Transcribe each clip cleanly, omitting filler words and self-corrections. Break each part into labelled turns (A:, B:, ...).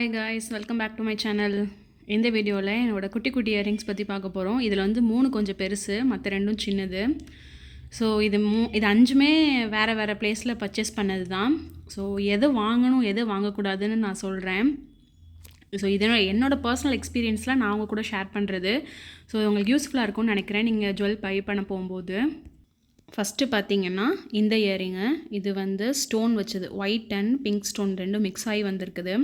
A: Hey guys, welcome back to my channel. இந்த வீடியோவில் என்னோட குட்டி குட்டி இயரிங்ஸ் பற்றி பார்க்க போகிறோம். இதில் வந்து 3 கொஞ்சம் பெருசு, மற்ற 2ம் சின்னது. ஸோ இது 5மே வேறு வேறு ப்ளேஸில் பர்ச்சேஸ் பண்ணது தான். ஸோ எது வாங்கணும் எது வாங்கக்கூடாதுன்னு நான் சொல்கிறேன். ஸோ என்னோடய பர்சனல் எக்ஸ்பீரியன்ஸில் நான் உங்கள் கூட ஷேர் பண்ணுறது. ஸோ உங்களுக்கு யூஸ்ஃபுல்லாக இருக்கும்னு நினைக்கிறேன் நீங்கள் ஜுவல் பை பண்ண போகும்போது. ஃபஸ்ட்டு பார்த்தீங்கன்னா இந்த இயரிங்கு, இது வந்து ஸ்டோன் வச்சது, ஒயிட் அண்ட் பிங்க் ஸ்டோன் ரெண்டும் மிக்ஸ் ஆகி வந்திருக்குது.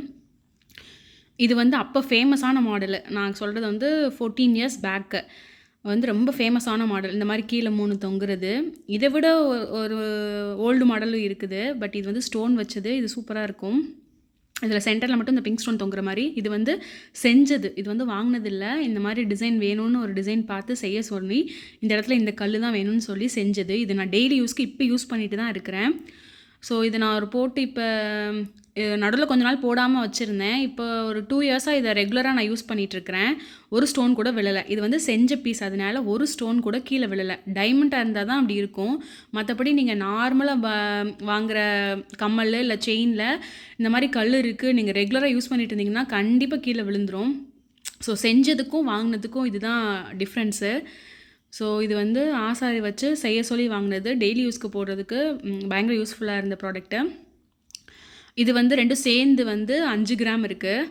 A: இது வந்து அப்போ ஃபேமஸான மாடலு. நான் சொல்கிறது வந்து 14 இயர்ஸ் பேக்கு வந்து ரொம்ப ஃபேமஸான மாடல். இந்த மாதிரி கீழே 3 தொங்குறது. இதை விட ஒரு ஓல்டு மாடலும் இருக்குது. பட் இது வந்து ஸ்டோன் வச்சது. இது சூப்பராக இருக்கும். இதில் சென்டரில் மட்டும் இந்த பிங்க் ஸ்டோன் தொங்குற மாதிரி. இது வந்து செஞ்சது, இது வந்து வாங்கினதில்லை. இந்த மாதிரி டிசைன் வேணும்னு ஒரு டிசைன் பார்த்து செய்ய சொல்லி இந்த இடத்துல இந்த கல் தான் வேணும்னு சொல்லி செஞ்சது. இது நான் டெய்லி யூஸ்க்கு இப்போ யூஸ் பண்ணிட்டு தான் இருக்கிறேன். ஸோ இது நான் ஒரு போட்டு இப்போ நடுவில் கொஞ்ச நாள் போடாமல் வச்சுருந்தேன். இப்போ ஒரு 2 இயர்ஸாக இதை ரெகுலராக நான் யூஸ் பண்ணிகிட்ருக்கிறேன். ஒரு ஸ்டோன் கூட விழலை. இது வந்து செஞ்ச பீஸ், அதனால ஒரு ஸ்டோன் கூட கீழே விழலை. டைமண்டாக இருந்தால் தான் அப்படி இருக்கும். மற்றபடி நீங்கள் நார்மலாக வாங்குகிற கம்மல் இல்லை செயினில் இந்த மாதிரி கல் இருக்குது, நீங்கள் ரெகுலராக யூஸ் பண்ணிட்டு இருந்தீங்கன்னா கண்டிப்பாக கீழே விழுந்துடும். ஸோ செஞ்சதுக்கும் வாங்கினதுக்கும் இதுதான் டிஃப்ரென்ஸு. ஸோ இது வந்து ஆசாரி வச்சு செய்ய சொல்லி வாங்கினது. டெய்லி யூஸ்க்கு போடுறதுக்கு பயங்கர யூஸ்ஃபுல்லாக இருந்த ப்ராடக்ட்டு. இது வந்து ரெண்டும் சேர்ந்து வந்து 5 கிராம் இருக்குது.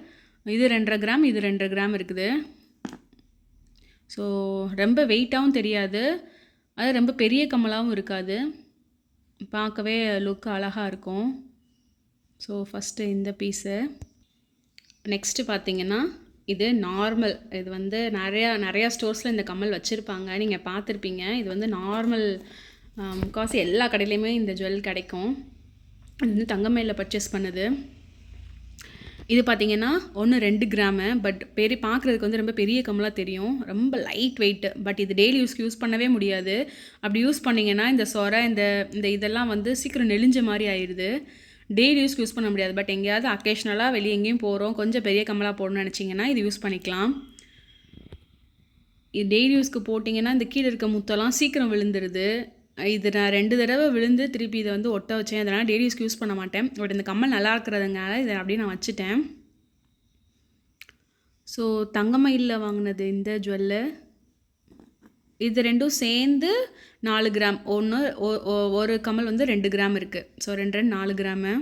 A: இது 2.5 கிராம், இது 2.5 கிராம் இருக்குது. ஸோ ரொம்ப வெயிட்டாகவும் தெரியாது, அது ரொம்ப பெரிய கம்மலாகவும் இருக்காது. பார்க்கவே லுக் அழகாக இருக்கும். ஸோ ஃபஸ்ட்டு இந்த பீஸு. நெக்ஸ்ட்டு பார்த்திங்கன்னா இது நார்மல். இது வந்து நிறையா ஸ்டோர்ஸில் இந்த கம்மல் வச்சுருப்பாங்க, நீங்கள் பார்த்துருப்பீங்க. இது வந்து நார்மல், முக்கால்வாசி எல்லா கடையிலையுமே இந்த ஜுவல் கிடைக்கும். இது வந்து தங்கமயிலில் பர்ச்சேஸ் பண்ணுது. இது பார்த்திங்கன்னா 2 கிராமு. பட் பார்க்குறதுக்கு வந்து ரொம்ப பெரிய கம்மலாக தெரியும், ரொம்ப லைட் வெயிட்டு. பட் இது டெய்லி யூஸ் பண்ணவே முடியாது. அப்படி யூஸ் பண்ணிங்கன்னா இந்த சொரை இந்த இதெல்லாம் வந்து சீக்கிரம் நெளிஞ்ச மாதிரி ஆயிடுது. டெய்லி யூஸ் பண்ண முடியாது. பட் எங்கேயாவது அக்கேஷ்னலாக வெளியே எங்கேயும் போகிறோம், கொஞ்சம் பெரிய கம்மலாக போடணும்னு நினச்சிங்கன்னா இது யூஸ் பண்ணிக்கலாம். இது டெய்லி யூஸ்க்கு போட்டிங்கன்னா இந்த கீழே இருக்க முத்தெல்லாம் சீக்கிரம் விழுந்துருது. இது நான் 2 தடவை விழுந்து திருப்பி இதை வந்து ஒட்ட வச்சேன். அதனால் டெய்லி யூஸ் பண்ண மாட்டேன். பட் இந்த கம்மல் நல்லா இருக்கிறதுனால இதை அப்படியே நான் வச்சுட்டேன். ஸோ தங்கமயிலில் வாங்கினது இந்த ஜுவல்லு. இது 2ம் சேர்ந்து 4 கிராம். ஒரு கம்மல் வந்து 2 கிராம் இருக்குது. So 2 4 gram.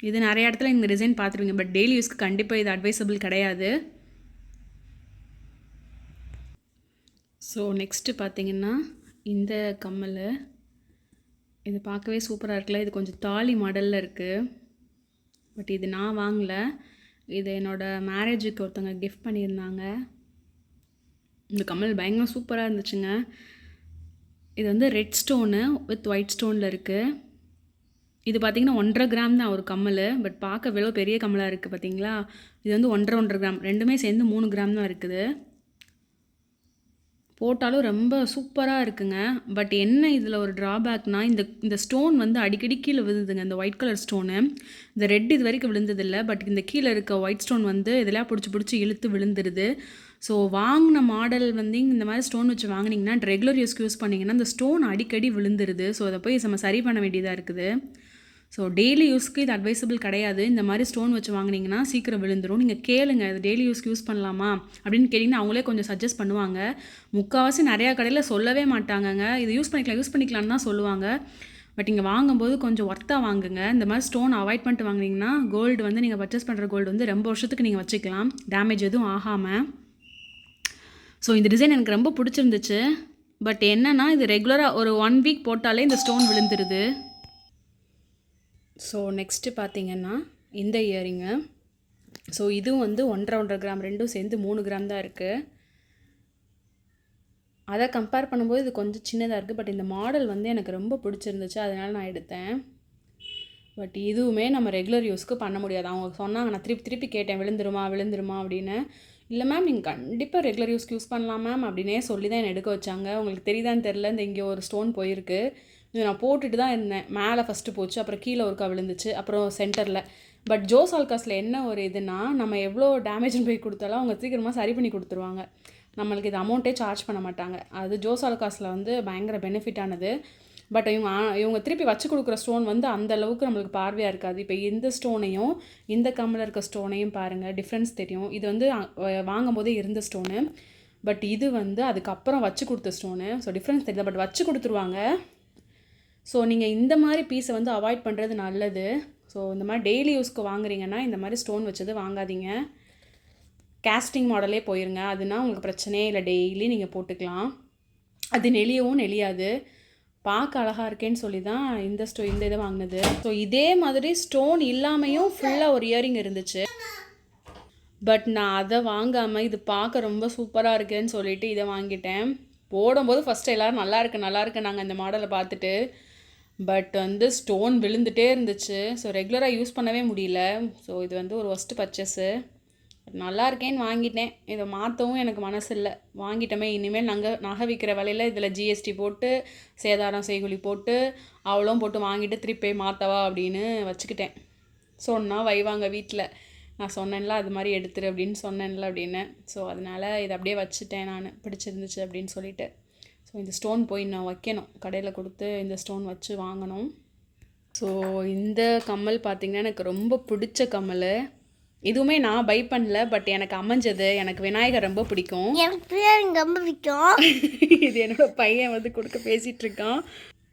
A: இது நிறைய இடத்துல இந்த டிசைன் பார்த்துருவீங்க. பட் டெய்லி யூஸ்க்கு கண்டிப்பாக இது அட்வைசபிள் கிடையாது. ஸோ நெக்ஸ்ட்டு பார்த்திங்கன்னா இந்த கம்மல். இது பார்க்கவே சூப்பராக இருக்குல்ல. இது கொஞ்சம் தாலி மாடலில் இருக்குது. பட் இது நான் வாங்கலை. இது என்னோடய மேரேஜுக்கு ஒருத்தவங்க கிஃப்ட் பண்ணியிருந்தாங்க. இந்த கம்மல் பயங்கர சூப்பராக இருந்துச்சுங்க. இது வந்து ரெட் ஸ்டோனு வித் ஒயிட் ஸ்டோனில் இருக்குது. இது பார்த்திங்கன்னா 1.5 கிராம் தான் ஒரு கம்மல். பட் பார்க்க எவ்வளோ பெரிய கம்மலாக இருக்குது பார்த்தீங்களா. இது வந்து 1.5 கிராம், ரெண்டுமே சேர்ந்து 3 கிராம் தான் இருக்குது. போட்டாலும் ரொம்ப சூப்பராக இருக்குங்க. பட் என்ன இதில் ஒரு ட்ராபேக்னால் இந்த ஸ்டோன் வந்து அடிக்கடி கீழே விழுதுங்க. இந்த ஒயிட் கலர் ஸ்டோனு, இந்த ரெட் இது வரைக்கும் விழுந்ததில்லை. பட் இந்த கீழே இருக்க ஒயிட் ஸ்டோன் வந்து இதெல்லாம் பிடிச்சி இழுத்து விழுந்துருது. ஸோ வாங்கின மாடல் வந்து இந்த மாதிரி ஸ்டோன் வச்சு வாங்கினீங்கன்னா ரெகுலர் யூஸ் பண்ணிங்கன்னா இந்த ஸ்டோன் அடிக்கடி விழுந்துருது. ஸோ அதை போய் நம்ம சரி பண்ண வேண்டியதாக இருக்குது. ஸோ டெய்லி யூஸ்க்கு இது அட்வைசபிள் கிடையாது. இந்த மாதிரி ஸ்டோன் வச்சு வாங்கினீங்கன்னா சீக்கிரம் விழுந்துடும். நீங்கள் கேளுங்க, இது டெய்லி யூஸ் பண்ணலாமா அப்படின்னு கேட்டிங்கன்னா அவங்களே கொஞ்சம் சஜஸ்ட் பண்ணுவாங்க. முக்கால்வாசி நிறையா கடையில் சொல்லவே மாட்டாங்கங்க. இது யூஸ் பண்ணிக்கலான்னு தான் சொல்லுவாங்க. பட் இங்கே வாங்கும்போது கொஞ்சம் ஒர்த்தாக வாங்குங்க. இந்த மாதிரி ஸ்டோன் அவாய்ட் பண்ணிட்டு வாங்கினீங்கன்னா கோல்டு வந்து நீங்கள் பர்ச்சேஸ் பண்ணுற கோல்டு வந்து ரொம்ப வருஷத்துக்கு நீங்கள் வச்சுக்கலாம், டேமேஜ் எதுவும் ஆகாமல். ஸோ இந்த டிசைன் எனக்கு ரொம்ப பிடிச்சிருந்துச்சு. பட் என்னென்னா இது ரெகுலராக ஒரு 1 வீக் போட்டாலே இந்த ஸ்டோன் விழுந்துருது. ஸோ நெக்ஸ்ட்டு பார்த்திங்கன்னா இந்த இயரிங்கு. ஸோ இதுவும் வந்து 1.5 கிராம், ரெண்டும் சேர்ந்து 3 கிராம் தான் இருக்குது. அதை கம்பேர் பண்ணும்போது இது கொஞ்சம் சின்னதாக இருக்குது. பட் இந்த மாடல் வந்து எனக்கு ரொம்ப பிடிச்சிருந்துச்சு, அதனால் நான் எடுத்தேன். பட் இதுவுமே நம்ம ரெகுலர் யூஸ்க்கு பண்ண முடியாது. அவங்க சொன்னாங்க, நான் திருப்பி கேட்டேன் விழுந்துருமா அப்படின்னு. இல்லை மேம், நீங்கள் கண்டிப்பாக ரெகுலர் யூஸ் பண்ணலாம் மேம் அப்படின்னே சொல்லி தான் என்னை எடுக்க வச்சாங்க. உங்களுக்கு தெரியுதான்னு தெரில, இந்த இங்கே ஒரு ஸ்டோன் போயிருக்கு. இது நான் போட்டுட்டு தான் இருந்தேன். மேலே ஃபஸ்ட்டு போச்சு, அப்புறம் கீழே ஒருக்கா விழுந்துச்சு, அப்புறம் சென்டரில். பட் ஜோஸ் ஆல்காஸில் என்ன ஒரு இதுனா, நம்ம எவ்வளோ டேமேஜ்னு போய் கொடுத்தாலும் அவங்க சீக்கிரமாக சரி பண்ணி கொடுத்துருவாங்க. நம்மளுக்கு இது அமௌண்ட்டே சார்ஜ் பண்ண மாட்டாங்க. அது ஜோஸ் ஆல்காஸில் வந்து பயங்கர பெனிஃபிட்டானது. பட் இவங்க திருப்பி வச்சு கொடுக்குற ஸ்டோன் வந்து அந்த அளவுக்கு நம்மளுக்கு பார்வையாக இருக்காது. இப்போ இந்த ஸ்டோனையும் இந்த கம்மில் இருக்க ஸ்டோனையும் பாருங்கள், டிஃப்ரென்ஸ் தெரியும். இது வந்து வாங்கும் போதே இருந்த ஸ்டோனு, பட் இது வந்து அதுக்கப்புறம் வச்சு கொடுத்த ஸ்டோனு. ஸோ டிஃப்ரென்ஸ் தெரியல, பட் வச்சு கொடுத்துருவாங்க. ஸோ நீங்கள் இந்த மாதிரி பீஸை வந்து அவாய்ட் பண்ணுறது நல்லது. ஸோ இந்த மாதிரி டெய்லி யூஸ்க்கு வாங்குறீங்கன்னா இந்த மாதிரி ஸ்டோன் வச்சது வாங்காதீங்க. கேஸ்டிங் மாடலே போயிருங்க. அதுனா உங்களுக்கு பிரச்சனையே இல்லை, டெய்லி நீங்கள் போட்டுக்கலாம். அது நெளியவும் நெளியாது. பார்க்க அழகாக இருக்கேன்னு சொல்லி தான் இந்த இதை வாங்கினது. ஸோ இதே மாதிரி ஸ்டோன் இல்லாமையும் ஃபுல்லாக ஒரு இயரிங் இருந்துச்சு. பட் நான் அதை வாங்காமல் இது பார்க்க ரொம்ப சூப்பராக இருக்குன்னு சொல்லிட்டு இதை வாங்கிட்டேன். போடும்போது ஃபஸ்ட்டு எல்லோரும் நல்லா இருக்கு நாங்கள் இந்த மாடலை பார்த்துட்டு. பட் வந்து ஸ்டோன் விழுந்துகிட்டே இருந்துச்சு. ஸோ ரெகுலராக யூஸ் பண்ணவே முடியல. ஸோ இது வந்து ஒரு ஒஸ்ட்டு பர்ச்சேஸு. நல்லா இருக்கேன்னு வாங்கிட்டேன். இதை மாற்றவும் எனக்கு மனசு இல்லை. வாங்கிட்டோமே, இனிமேல் நகை விற்கிற விலையில் இதில் ஜிஎஸ்டி போட்டு சேதாரம் செய்கூலி போட்டு அவ்வளோவும் போட்டு வாங்கிட்டு திருப்பி மாற்றவா அப்படின்னு வச்சுக்கிட்டேன். சொன்னால் வைவாங்க வீட்டில். நான் சொன்னேன்ல அது மாதிரி எடுத்துரு அப்படின்னு சொன்னேன்ல அப்படின்னு. ஸோ அதனால் இதை அப்படியே வச்சுட்டேன். நான் பிடிச்சிருந்துச்சு அப்படின்னு சொல்லிட்டு. ஸோ இந்த ஸ்டோன் போய் நான் வைக்கணும், கடையில் கொடுத்து இந்த ஸ்டோன் வச்சு வாங்கணும். ஸோ இந்த கம்மல் பார்த்திங்கன்னா எனக்கு ரொம்ப பிடிச்ச கம்மல். இதுவுமே நான் பை பண்ணல, பட் எனக்கு அமைஞ்சது. எனக்கு விநாயகர் ரொம்ப பிடிக்கும். இது என்னோட பையன் வந்து கொடுக்க பேசிகிட்டு இருக்கான்.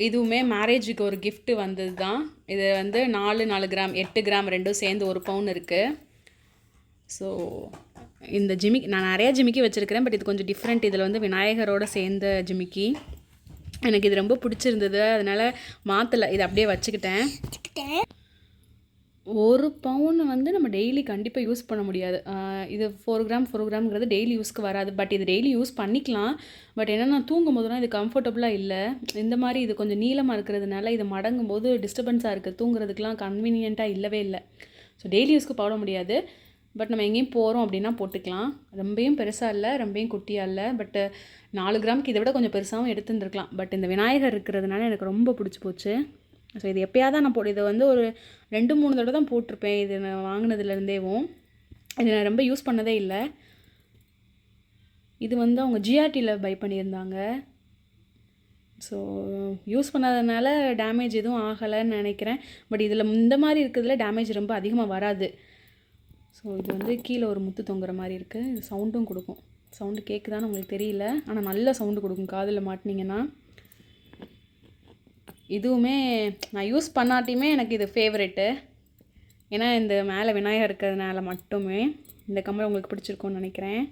A: இதுவுமே மேரேஜுக்கு ஒரு கிஃப்ட் வந்தது தான். இது வந்து 4 கிராம் 8 கிராம் ரெண்டும் சேர்ந்து 1 பவுன் இருக்குது. ஸோ இந்த ஜிமிக்கி நான் நிறையா ஜிமிக்கி வச்சுருக்கிறேன், பட் இது கொஞ்சம் டிஃப்ரெண்ட். இதில் வந்து விநாயகரோடு சேர்ந்த ஜிமிக்கி. எனக்கு இது ரொம்ப பிடிச்சிருந்தது, அதனால் மாற்றலை, இதை அப்படியே வச்சுக்கிட்டேன். 1 பவுன் வந்து நம்ம டெய்லி கண்டிப்பாக யூஸ் பண்ண முடியாது. இது 4 கிராம்ங்கிறது டெய்லி யூஸ்க்கு வராது. பட் இது டெய்லி யூஸ் பண்ணிக்கலாம். பட் என்னென்னா தூங்கும் போதுனா இது கம்ஃபர்டபுளாக இல்லை. இந்த மாதிரி இது கொஞ்சம் நீளமாக இருக்கிறதுனால இது மடங்கும் போது டிஸ்டர்பன்ஸாக இருக்குது. தூங்குறதுக்கெலாம் கன்வீனியண்ட்டாக இல்லவே இல்லை. ஸோ டெய்லி யூஸ்க்கு போட முடியாது. பட் நம்ம எங்கேயும் போகிறோம் அப்படின்னா போட்டுக்கலாம். ரொம்பையும் பெருசாக இல்லை, ரொம்பையும் குட்டியாக இல்லை. பட்டு 4 கிராமுக்கு இதை விட கொஞ்சம் பெருசாகவும் எடுத்துருந்துருக்கலாம். பட் இந்த விநாயகர் இருக்கிறதுனால எனக்கு ரொம்ப பிடிச்சி போச்சு. ஸோ இது எப்போயாவது தான் நான் இதை வந்து ஒரு 2-3 தடவை தான் போட்டிருப்பேன். இது நான் வாங்கினதுலேருந்தேவும் இது நான் ரொம்ப யூஸ் பண்ணதே இல்லை. இது வந்து அவங்க ஜிஆர்டியில் பை பண்ணியிருந்தாங்க. ஸோ யூஸ் பண்ணாதனால டேமேஜ் எதுவும் ஆகலைன்னு நினைக்கிறேன். பட் இதில் இந்த மாதிரி இருக்கிறதுல டேமேஜ் ரொம்ப அதிகமாக வராது. ஸோ இது வந்து கீழே ஒரு முத்து தொங்குற மாதிரி இருக்குது. இது சவுண்டும் கொடுக்கும். சவுண்டு கேட்குதான்னு உங்களுக்கு தெரியல, ஆனால் நல்ல சவுண்டு கொடுக்கும் காதில் மாட்டினீங்கன்னா. இதுவுமே நான் யூஸ் பண்ணாட்டியுமே எனக்கு இது ஃபேவரெட்டு. ஏன்னா இந்த மேலே விநாயகர் இருக்கிறதுனால மட்டுமே. இந்த கம்மல் உங்களுக்கு பிடிச்சிருக்கும்னு நினைக்கிறேன்.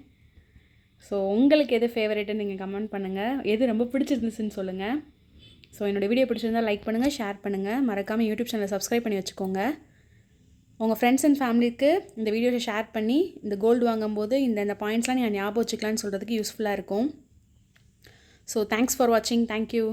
A: ஸோ உங்களுக்கு எது ஃபேவரெட்டுன்னு நீங்கள் கமெண்ட் பண்ணுங்கள். எது ரொம்ப பிடிச்சிருந்துச்சுன்னு சொல்லுங்கள். ஸோ என்னோடய வீடியோ பிடிச்சிருந்தால் லைக் பண்ணுங்கள், ஷேர் பண்ணுங்கள். மறக்காமல் யூடியூப் சேனலை சப்ஸ்கிரைப் பண்ணி வச்சுக்கோங்க. உங்கள் ஃப்ரெண்ட்ஸ் அண்ட் ஃபேமிலிக்கு இந்த வீடியோவை ஷேர் பண்ணி இந்த கோல்டு வாங்கும்போது இந்த பாயிண்ட்ஸ்லாம் நீங்கள் ஞாபகம் வச்சுக்கலான்னு சொல்கிறதுக்கு யூஸ்ஃபுல்லாக இருக்கும். ஸோ தேங்க்ஸ் ஃபார் வாட்சிங். தேங்க்யூ.